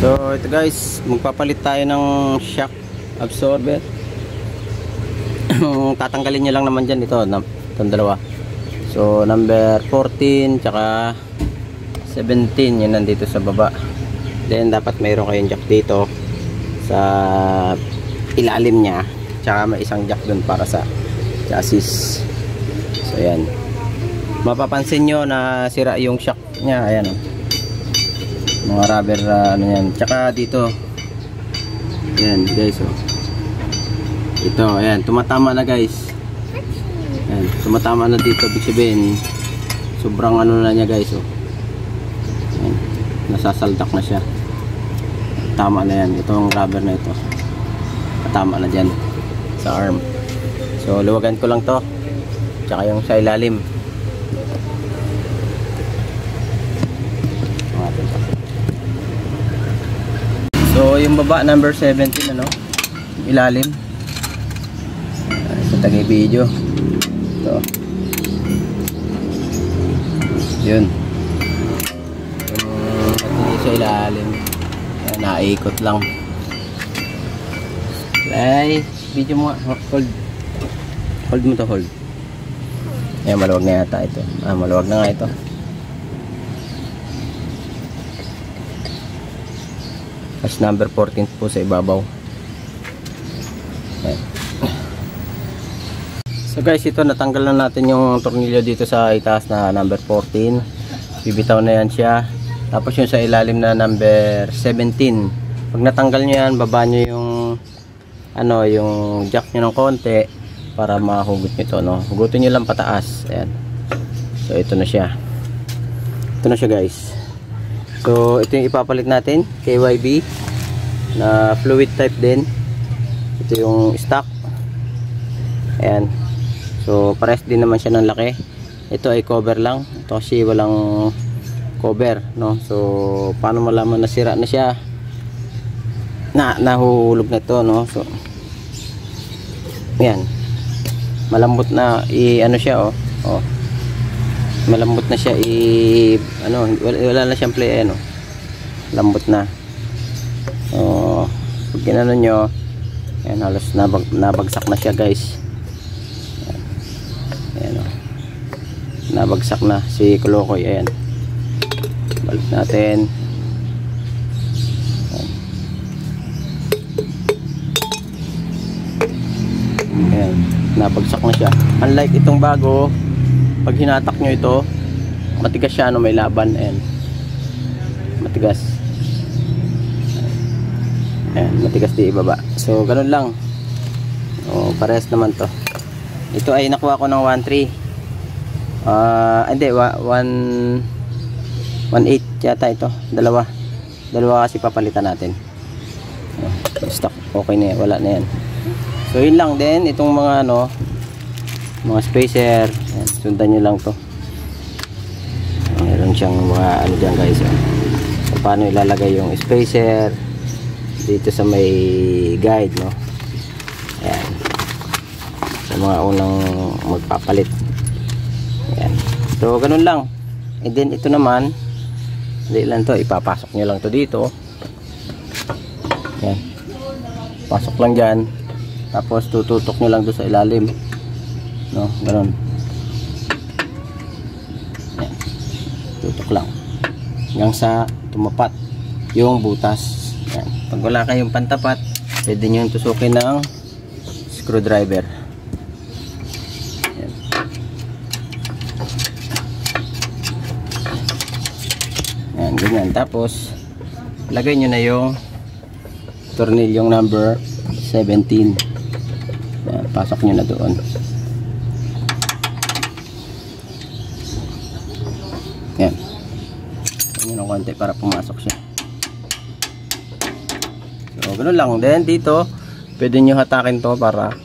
So ito guys, magpapalit tayo ng shock absorber. Tatanggalin nyo lang naman dyan ito, itong dalawa. So number 14 tsaka 17 yun nandito sa baba. Then dapat mayroon kayong jack dito sa ilalim nya, tsaka may isang jack dun para sa chassis. So yan, mapapansin nyo na sira yung shock nya. Ayan o, mga rubber ano yan. Tsaka dito ayan guys oh. Ito ayan, tumatama na guys. Ayan, tumatama na dito. Ibig sabihin sobrang ano na niya guys oh. Ayan, nasasaldak na siya. Tama na yan, itong rubber na ito. Tama na dyan sa arm. So luwagan ko lang to, tsaka yung sa ilalim. So yung baba number 17 ano, ilalim. Sa tagi video. So yun. Yung sa ilalim. Ayan, naikot lang. Play, video mo nga. Hold. Hold mo to, hold. Ayan, maluwag na yata ito. Maluwag na nga ito. As number 14 po sa ibabaw. Ayan. So guys, ito natanggal na natin yung tornilyo dito sa itaas na number 14. Bibitaw na yan siya. Tapos yung sa ilalim na number 17. Pag natanggal nyo yan, baba nyo yung ano, yung jack nyo ng konti para mahugot nyo ito, no? Hugutin nyo lang pataas. Ayan. So ito na siya. Ito na siya guys. So ito yung ipapalit natin, KYB na fluid type din. Ito yung stock. Ayan. So pares din naman siya ng laki. Ito ay cover lang. Ito kasi walang cover, no? So paano malaman na sira na siya? Nahulog na ito, no? So ayan. Malambot na ano siya oh. Oh. Malambot na siya ano, wala na siyang play, ano. Lambot na. So pag ginano nyo, ayan, halos nabagsak na siya guys. Ayan oh. Nabagsak na si Kolokoy. Ayan. Balik natin. Ayan. Nabagsak na siya. Unlike itong bago, pag hinatak nyo ito, matigas siya, ano, may laban. Ayan. Matigas. Ayan, matigas di ibaba. So ganun lang. O, parehas naman to. Ito ay nakuha ko ng 1.3. Hindi, 1.8 yata ito. Dalawa kasi papalitan natin. Stock, okay na yan, wala na yan. So yun lang din. Itong mga ano, mga spacer, ayan, sundan nyo lang to. Meron siyang mga ano dyan guys. So paano ilalagay yung spacer dito sa may guide, no? Ayan, sa mga unang magpapalit. Ayan. So ganun lang. And then ito naman, hindi lang to, ipapasok nyo lang to dito. Ayan, pasok lang dyan. Tapos tututok nyo lang doon sa ilalim, no? Ganun. Ayan. Tutok lang hanggang sa tumapat yung butas. Ayan. Pag wala kayong pantapat, pwede nyo tusukin ng screwdriver. Ayan. Ayan, ganyan. Tapos lagay nyo na yung tornilyong number 17. Ayan, pasok nyo na doon. Ayan. Ganyan ng konti para pumasok siya. So ganun lang. Then dito pwede nyo hatakin to para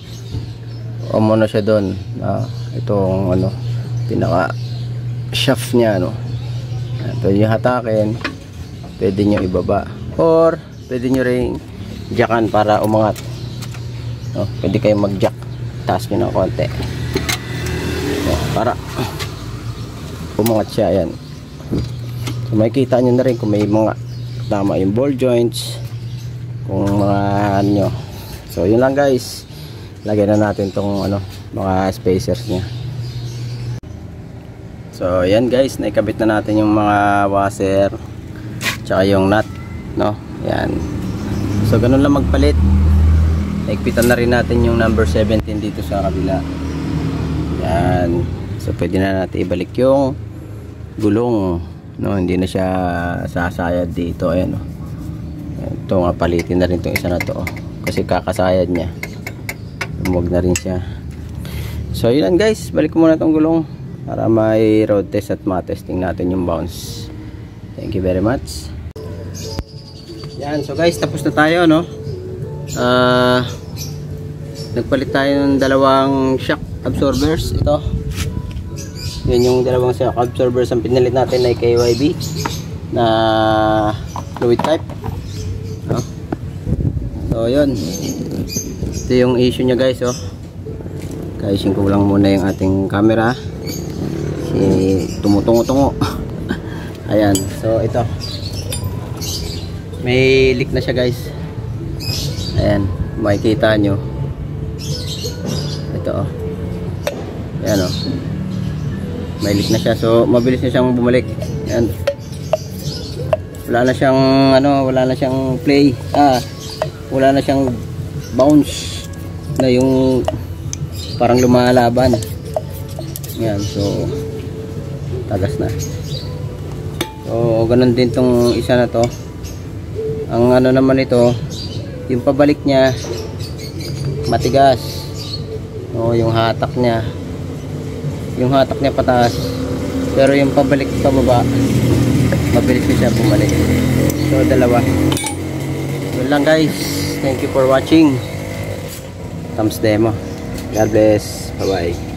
umano siya doon. Itong ano, pinaka shaft nya, no? Pwede nyo hatakin, pwede nyo ibaba, or pwede nyo ring jackan para umangat, no? Pwede kayong mag jack, taas nyo ng konti, no? Para umangat siya. Ayan. So makikita nyo na rin kung may mga tama yung ball joints, kung mga ano nyo. So yun lang guys, lagyan na natin tong ano, mga spacers nya. So yan guys, naikabit na natin yung mga washer tsaka yung nut, no? Yan. So ganun lang magpalit. Naikpitan na rin natin yung number 17 dito sa kabila. Yan. So pwede na natin ibalik yung gulong, no? Hindi na siya sasayad dito. Ayan, no? Ito nga, palitin na rin itong isa na to, oh. Kasi kakasayad niya. Lumog na rin siya. So yun guys, balik ko muna itong gulong para may road test at matesting natin yung bounce. Thank you very much. Yan, so guys, tapos na tayo, no? Nagpalit tayo ng dalawang shock absorbers. Ito, yun yung dalawang shock absorbers ang pinalit natin na KYB na fluid type, no? So yun, ito yung issue nya guys, oh. Kaisin ko lang muna yung ating camera, tumutungo-tungo. Ayan, so ito, may leak na siya guys. Ayan, makikita nyo ito, oh. Ayan, oh, may leak na siya. So mabilis na siyang bumalik. Ayan, wala na siyang ano, wala na siyang play, wala na siyang bounce na yung parang lumalaban. Ayan, so tagas na. So ganun din tong isa na to. Ang ano naman ito, yung pabalik niya matigas, o yung hatak niya pataas, pero yung pabalik pababa mabilis na siya bumalik. So dalawa. Yun lang guys, thank you for watching. Thumbs demo. God bless, bye bye.